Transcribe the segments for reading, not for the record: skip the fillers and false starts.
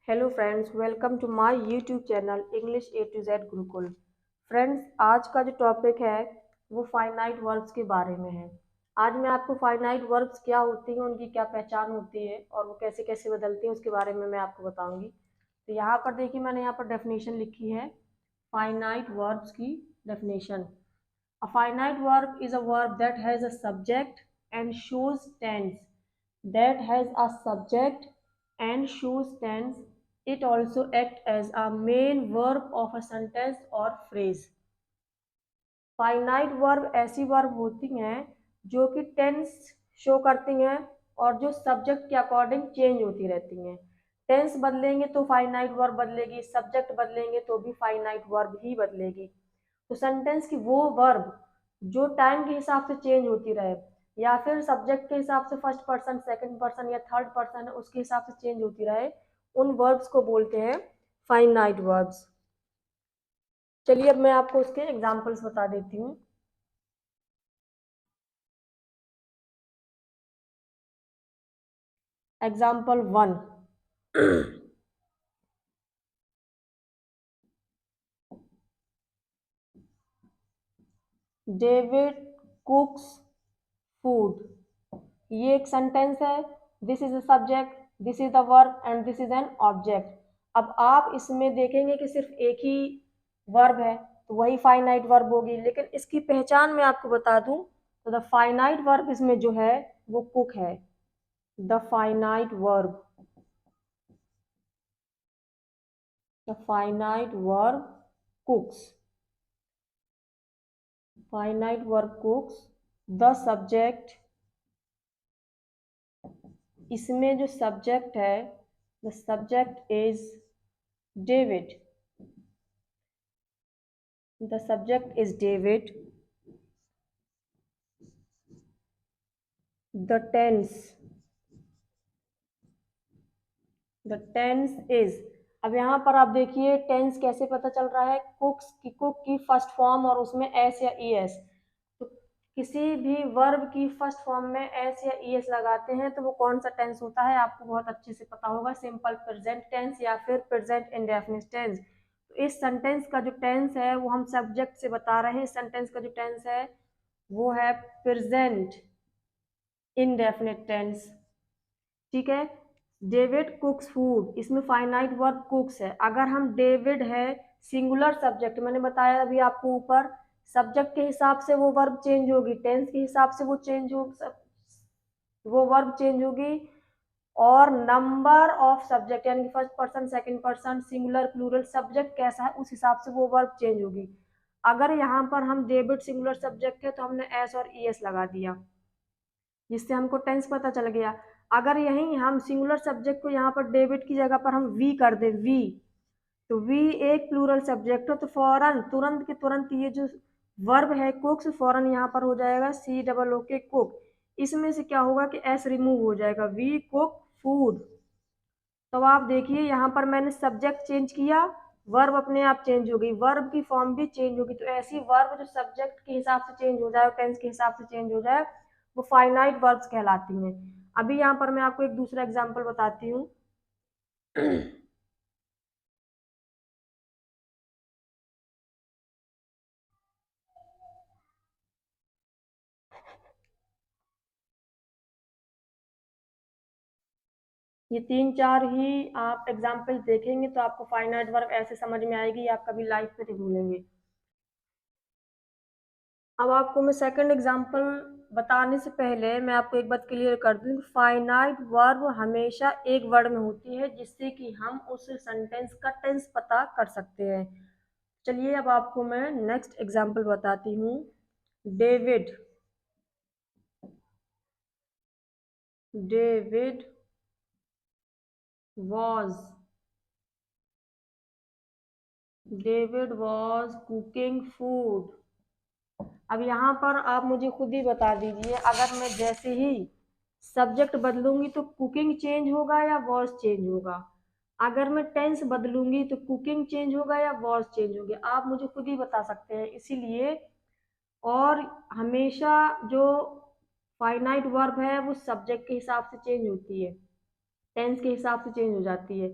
Hello friends, welcome to my YouTube channel English A to Z Gurukul. Friends, आज का जो topic है वो फाइनाइट वर्ब्स के बारे में है। आज मैं आपको फाइनाइट वर्ब्स क्या होती हैं, उनकी क्या पहचान होती है और वो कैसे कैसे बदलती हैं उसके बारे में मैं आपको बताऊंगी। तो यहाँ पर देखिए, मैंने यहाँ पर डेफिनेशन लिखी है फाइनाइट वर्ब्स की definition. A finite verb is a verb that has a subject and shows tense that has a subject and shows tense. It also acts as a main verb of a sentence or phrase. Finite verb ऐसी verb होती हैं जो कि tense show करती हैं और जो subject के अकॉर्डिंग चेंज होती रहती हैं। टेंस बदलेंगे तो फाइनाइट वर्ब बदलेगी, सब्जेक्ट बदलेंगे तो भी फाइनाइट वर्ब ही बदलेगी। तो सेंटेंस की वो वर्ब जो टाइम के हिसाब से चेंज होती रहे या फिर सब्जेक्ट के हिसाब से फर्स्ट पर्सन, सेकंड पर्सन या थर्ड पर्सन उसके हिसाब से चेंज होती रहे, उन वर्ब्स को बोलते हैं फाइनाइट वर्ब्स। चलिए अब मैं आपको उसके एग्जाम्पल्स बता देती हूँ। एग्जाम्पल 1। David cooks food. ये एक सेंटेंस है। This is a subject, this is the verb and this is an object. अब आप इसमें देखेंगे कि सिर्फ एक ही वर्ब है तो वही फाइनाइट वर्ब होगी, लेकिन इसकी पहचान मैं आपको बता दूं तो द फाइनाइट वर्ब इसमें जो है वो कुक है। The finite verb, the finite verb cooks, finite verb cooks. The subject, इसमें जो सब्जेक्ट है the subject is David, the subject is David. The tense, the tense is. अब यहाँ पर आप देखिए टेंस कैसे पता चल रहा है, कुक्स की, कुक की फर्स्ट फॉर्म और उसमें एस या ई एस। तो किसी भी वर्ब की फर्स्ट फॉर्म में एस या ई एस लगाते हैं तो वो कौन सा टेंस होता है आपको बहुत अच्छे से पता होगा, सिंपल प्रेजेंट टेंस या फिर प्रेजेंट इंडेफिनिट टेंस। तो इस सेंटेंस का जो टेंस है वो हम सब्जेक्ट से बता रहे हैं। इस सेंटेंस का जो टेंस है वो है प्रेजेंट इंडेफिनिट टेंस। ठीक है। डेविड कुक्स फूड, इसमें फाइनाइट वर्ब कुक्स है। अगर हम डेविड है सिंगुलर सब्जेक्ट, मैंने बताया अभी आपको ऊपर, सब्जेक्ट के हिसाब से वो वर्ब चेंज होगी, टेंस के हिसाब से वो चेंज हो, वो वर्ब चेंज होगी, और नंबर ऑफ सब्जेक्ट यानी कि first person, second person, singular, plural, subject कैसा है उस हिसाब से वो वर्ब चेंज होगी। अगर यहाँ पर हम डेविड सिंगुलर सब्जेक्ट है तो हमने एस और ई एस लगा दिया जिससे हमको टेंस पता चल गया। अगर यही हम सिंगुलर सब्जेक्ट को यहाँ पर डेविड की जगह पर हम वी कर दे, वी, तो वी एक प्लूरल सब्जेक्ट हो तो फौरन तुरंत के तुरंत ये जो वर्ब है कुक्स फौरन यहाँ पर हो जाएगा सी डबल ओ के कुक। इसमें से क्या होगा कि एस रिमूव हो जाएगा, वी कुक फूड। तो आप देखिए यहाँ पर मैंने सब्जेक्ट चेंज किया, वर्ब अपने आप चेंज हो गई, वर्ब की फॉर्म भी चेंज होगी। तो ऐसी वर्ब जो सब्जेक्ट के हिसाब से चेंज हो जाए, टेंस के हिसाब से चेंज हो जाए, वो फाइनाइट वर्ब्स कहलाती हैं। अभी यहाँ पर मैं आपको एक दूसरा एग्जांपल बताती हूँ। ये 3-4 ही आप एग्जाम्पल देखेंगे तो आपको फाइनाइट वर्ब ऐसे समझ में आएगी, आप कभी लाइफ में नहीं भूलेंगे। अब आपको मैं सेकंड एग्जांपल बताने से पहले मैं आपको एक बात क्लियर कर दूं, फाइनाइट वर्ब हमेशा एक वर्ड में होती है जिससे कि हम उस सेंटेंस का टेंस पता कर सकते हैं। चलिए अब आपको मैं नेक्स्ट एग्जांपल बताती हूँ। David, David was, David was cooking food. अब यहाँ पर आप मुझे खुद ही बता दीजिए, अगर मैं जैसे ही सब्जेक्ट बदलूंगी तो कुकिंग चेंज होगा या वॉज चेंज होगा? अगर मैं टेंस बदलूंगी तो कुकिंग चेंज होगा या वॉज चेंज होगी? आप मुझे खुद ही बता सकते हैं। इसीलिए और हमेशा जो फाइनाइट वर्ब है वो सब्जेक्ट के हिसाब से चेंज होती है, टेंस के हिसाब से चेंज हो जाती है।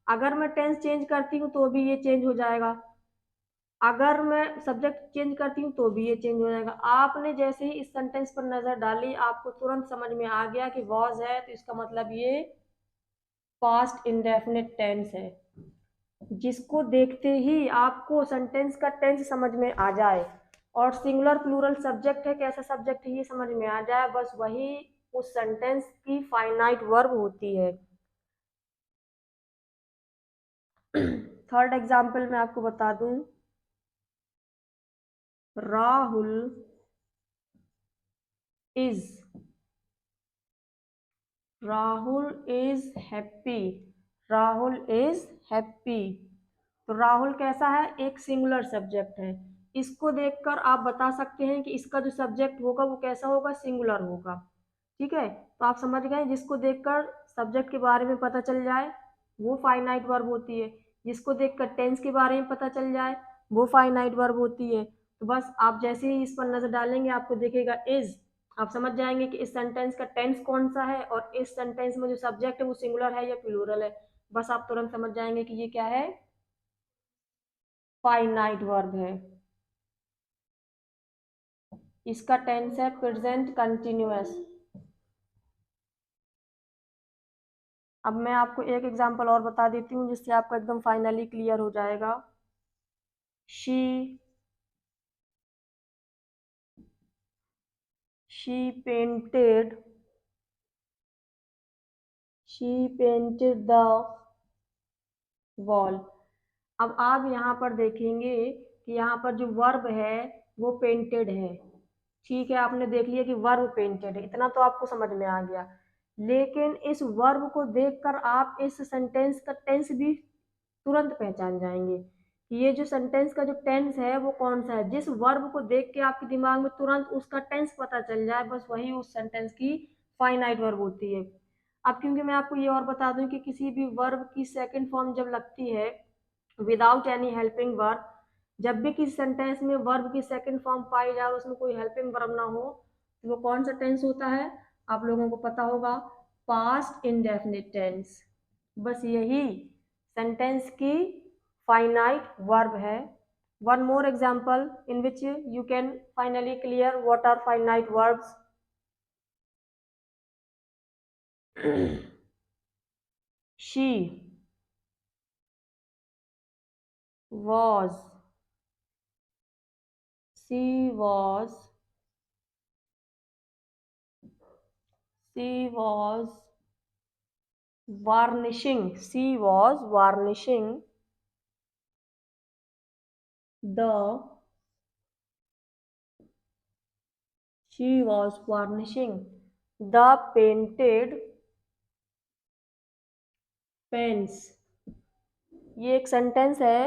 अगर मैं टेंस चेंज करती हूँ तो भी ये चेंज हो जाएगा, अगर मैं सब्जेक्ट चेंज करती हूँ तो भी ये चेंज हो जाएगा। आपने जैसे ही इस सेंटेंस पर नजर डाली आपको तुरंत समझ में आ गया कि वॉज है तो इसका मतलब ये पास्ट इंडेफिनिट टेंस है। जिसको देखते ही आपको सेंटेंस का टेंस समझ में आ जाए और सिंगुलर प्लूरल सब्जेक्ट है, कैसा सब्जेक्ट है ये समझ में आ जाए, बस वही उस सेंटेंस की फाइनाइट वर्ब होती है। थर्ड एग्जाम्पल मैं आपको बता दूं, Rahul is Rahul is happy, Rahul is happy. तो राहुल कैसा है, एक सिंगुलर सब्जेक्ट है। इसको देखकर आप बता सकते हैं कि इसका जो सब्जेक्ट होगा वो कैसा होगा, सिंगुलर होगा। ठीक है, तो आप समझ गए, जिसको देखकर सब्जेक्ट के बारे में पता चल जाए वो फाइनाइट वर्ब होती है, जिसको देखकर टेंस के बारे में पता चल जाए वो फाइनाइट वर्ब होती है। तो बस आप जैसे ही इस पर नजर डालेंगे आपको दिखेगा इज, आप समझ जाएंगे कि इस सेंटेंस का टेंस कौन सा है और इस सेंटेंस में जो सब्जेक्ट है वो सिंगुलर है या प्लूरल है। बस आप तुरंत समझ जाएंगे कि ये क्या है, फाइनाइट वर्ब है। इसका टेंस है प्रेजेंट कंटिन्यूअस। अब मैं आपको एक एग्जांपल और बता देती हूँ जिससे आपको एकदम फाइनली क्लियर हो जाएगा। She she painted she painted the wall. अब आप यहाँ पर देखेंगे कि यहाँ पर जो वर्ब है वो पेंटेड है। ठीक है, आपने देख लिया कि वर्ब पेंटेड है, इतना तो आपको समझ में आ गया। लेकिन इस वर्ब को देखकर आप इस सेंटेंस का टेंस भी तुरंत पहचान जाएंगे कि ये जो सेंटेंस का जो टेंस है वो कौन सा है। जिस वर्ब को देख के आपके दिमाग में तुरंत उसका टेंस पता चल जाए बस वही उस सेंटेंस की फाइनाइट वर्ब होती है। अब क्योंकि मैं आपको ये और बता दूं कि किसी भी वर्ब की सेकंड फॉर्म जब लगती है विदाउट एनी हेल्पिंग वर्ब, जब भी किसी सेंटेंस में वर्ब की सेकंड फॉर्म पाई जाए और उसमें कोई हेल्पिंग वर्ब ना हो तो वो कौन सा टेंस होता है, आप लोगों को पता होगा, पास्ट इंडेफिनिट टेंस। बस यही सेंटेंस की फाइनाइट वर्ब है। One more example in which you can finally clear what are finite verbs. she was she was she was varnishing the she was varnishing the painted fence। ये एक sentence है,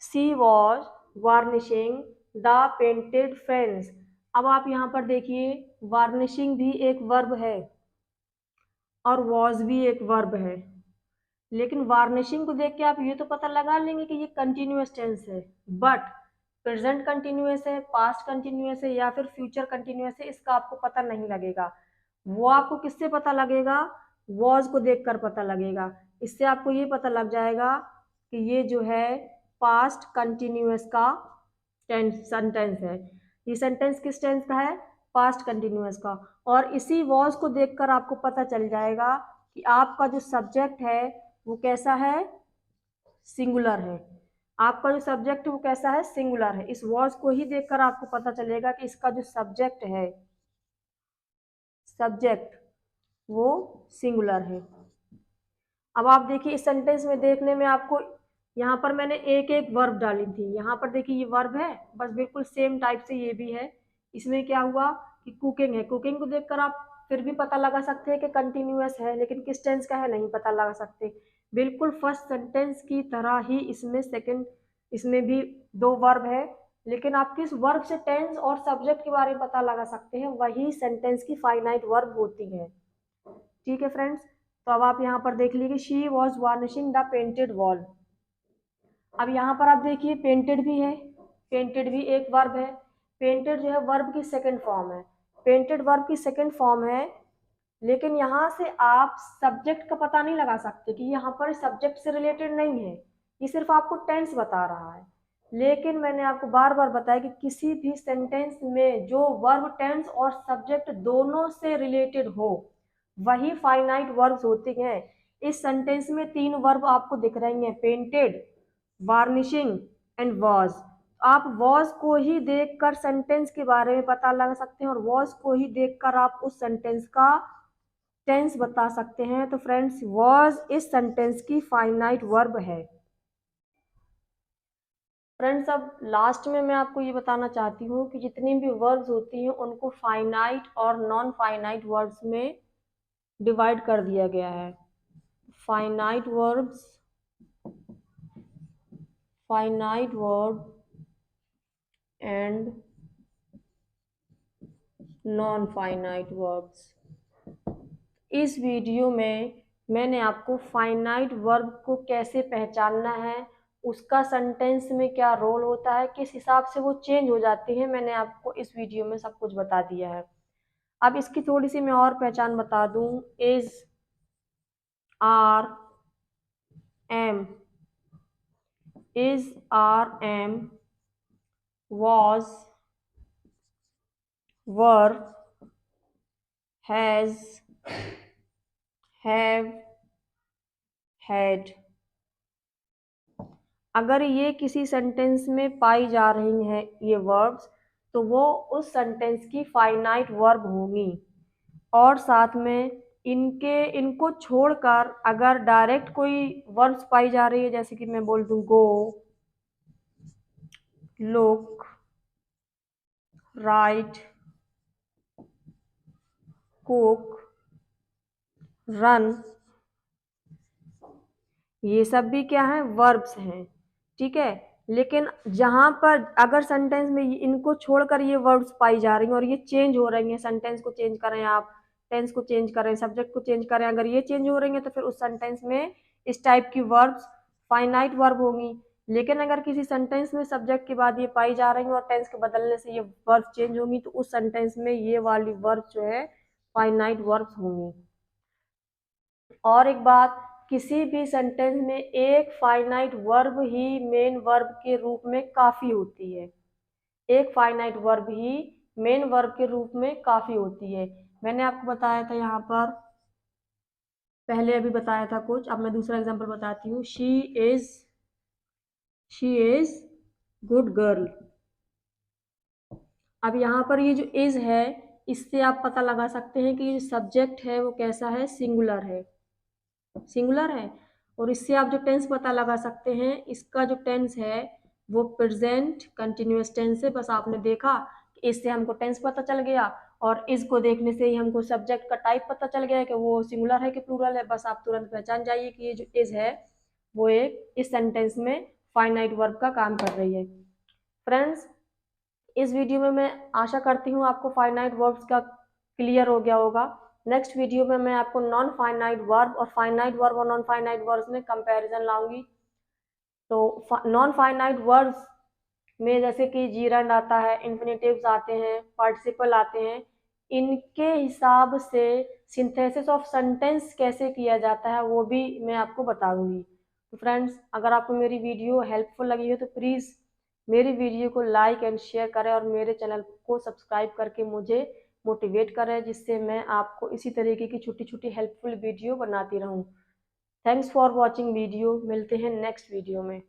she was varnishing the painted fence. अब आप यहाँ पर देखिए varnishing भी एक वर्ब है और वॉज भी एक वर्ब है, लेकिन वार्निशिंग को देख के आप ये तो पता लगा लेंगे कि ये कंटिन्यूअस टेंस है, बट प्रेजेंट कंटिन्यूअस है, पास्ट कंटिन्यूअस है या फिर फ्यूचर कंटिन्यूअस है इसका आपको पता नहीं लगेगा। वो आपको किससे पता लगेगा, वॉज को देखकर पता लगेगा। इससे आपको ये पता लग जाएगा कि ये जो है पास्ट कंटिन्यूअस का सेंटेंस है। ये सेंटेंस किस टेंस का है, पास्ट कंटिन्यूअस का। और इसी वॉज को देखकर आपको पता चल जाएगा कि आपका जो सब्जेक्ट है वो कैसा है, सिंगुलर है। आपका जो सब्जेक्ट है वो कैसा है, सिंगुलर है। इस वॉज को ही देखकर आपको पता चलेगा कि इसका जो सब्जेक्ट है, सब्जेक्ट वो सिंगुलर है। अब आप देखिए इस सेंटेंस में देखने में आपको, यहाँ पर मैंने एक एक वर्ब डाली थी, यहाँ पर देखिए ये वर्ब है, बस बिल्कुल सेम टाइप से ये भी है। इसमें क्या हुआ कि कुकिंग है, कुकिंग को देखकर आप फिर भी पता लगा सकते हैं कि कंटिन्यूअस है, लेकिन किस टेंस का है नहीं पता लगा सकते। बिल्कुल फर्स्ट सेंटेंस की तरह ही इसमें सेकंड, इसमें भी दो वर्ब है, लेकिन आप किस वर्ब से टेंस और सब्जेक्ट के बारे में पता लगा सकते हैं, वही सेंटेंस की फाइनाइट वर्ब होती है। ठीक है फ्रेंड्स, तो अब आप यहाँ पर देख लीजिए she was varnishing the painted wall. अब यहाँ पर आप देखिए पेंटेड भी है, पेंटेड भी एक वर्ब है। पेंटेड जो है वर्ब की सेकंड फॉर्म है, पेंटेड वर्ब की सेकंड फॉर्म है लेकिन यहाँ से आप सब्जेक्ट का पता नहीं लगा सकते कि यहाँ पर सब्जेक्ट से रिलेटेड नहीं है, ये सिर्फ आपको टेंस बता रहा है। लेकिन मैंने आपको बार बार बताया कि किसी भी सेंटेंस में जो वर्ब टेंस और सब्जेक्ट दोनों से रिलेटेड हो वही फाइनाइट वर्ब्स होते हैं। इस सेंटेंस में 3 वर्ब आपको दिख रही हैं, पेंटेड, वार्निशिंग एंड वॉज। आप वॉज को ही देखकर सेंटेंस के बारे में पता लगा सकते हैं और वॉज को ही देखकर आप उस सेंटेंस का टेंस बता सकते हैं। तो फ्रेंड्स, वॉज इस सेंटेंस की फाइनाइट वर्ब है। फ्रेंड्स, अब लास्ट में मैं आपको ये बताना चाहती हूँ कि जितनी भी वर्ब्स होती हैं उनको फाइनाइट और नॉन फाइनाइट वर्ब्स में डिवाइड कर दिया गया है। Finite verbs, finite verb and non finite verbs. इस वीडियो में मैंने आपको फाइनाइट वर्ब को कैसे पहचानना है, उसका सेंटेंस में क्या रोल होता है, किस हिसाब से वो चेंज हो जाती है, मैंने आपको इस वीडियो में सब कुछ बता दिया है। अब इसकी थोड़ी सी मैं और पहचान बता दूं। Is, are, am, is, are, am, was, were, has, have, had. अगर ये किसी सेंटेंस में पाई जा रही हैं ये वर्ब्स, तो वो उस सेंटेंस की फाइनाइट वर्ब होंगी। और साथ में इनको छोड़कर अगर डायरेक्ट कोई वर्ब्स पाई जा रही है, जैसे कि मैं बोल दूं गो, लुक, राइट, कुक, रन, ये सब भी क्या है, वर्ब्स हैं। ठीक है। लेकिन जहां पर अगर सेंटेंस में इनको छोड़कर ये वर्ब्स पाई जा रही हैं और ये चेंज हो रही हैं, सेंटेंस को चेंज करें आप, टेंस को चेंज करें, सब्जेक्ट को चेंज करें, अगर ये चेंज हो रही हैं तो फिर उस सेंटेंस में इस टाइप की वर्ब्स फाइनाइट वर्ब होंगी। लेकिन अगर किसी सेंटेंस में सब्जेक्ट के बाद ये पाई जा रही हैं और टेंस के बदलने से ये वर्ब चेंज होंगी, तो उस सेंटेंस में ये वाली वर्ब जो है फाइनाइट वर्ब्स होंगी। और एक बात, किसी भी सेंटेंस में एक फाइनाइट वर्ब ही मेन वर्ब के रूप में काफी होती है। एक फाइनाइट वर्ब ही मेन वर्ब के रूप में काफी होती है। मैंने आपको बताया था यहाँ पर, पहले अभी बताया था कुछ, अब मैं दूसरा एग्जांपल बताती हूँ। She is good girl. अब यहाँ पर ये जो इज है, इससे आप पता लगा सकते हैं कि ये जो सब्जेक्ट है वो कैसा है, सिंगुलर है, सिंगुलर है। और इससे आप जो टेंस पता लगा सकते हैं, इसका जो टेंस है वो प्रेजेंट कंटिन्यूअस टेंस है। बस आपने देखा कि इससे हमको टेंस पता चल गया, और इसको देखने से ही हमको सब्जेक्ट का टाइप पता चल गया कि वो सिंगुलर है कि प्लूरल है। बस आप तुरंत पहचान जाइए कि ये जो इज है वो एक इस सेंटेंस में फाइनाइट वर्ब का काम कर रही है। फ्रेंड्स, इस वीडियो में मैं आशा करती हूँ आपको फाइनाइट वर्ब्स का क्लियर हो गया होगा। नेक्स्ट वीडियो में मैं आपको नॉन फाइनाइट वर्ब और फाइनाइट वर्ब और नॉन फाइनाइट वर्ब्स में कंपैरिजन लाऊंगी। तो नॉन फाइनाइट वर्ब्स में जैसे कि जीरंड आता है, इन्फिनेटिव्स आते हैं, पार्टिसिपल आते हैं, इनके हिसाब से सिंथेसिस ऑफ सेंटेंस कैसे किया जाता है वो भी मैं आपको बताऊंगी। तो फ्रेंड्स, अगर आपको मेरी वीडियो हेल्पफुल लगी हो तो प्लीज़ मेरी वीडियो को लाइक एंड शेयर करें और मेरे चैनल को सब्सक्राइब करके मुझे मोटिवेट करें, जिससे मैं आपको इसी तरीके की छोटी छोटी हेल्पफुल वीडियो बनाती रहूं। Thanks for watching video. मिलते हैं नेक्स्ट वीडियो में।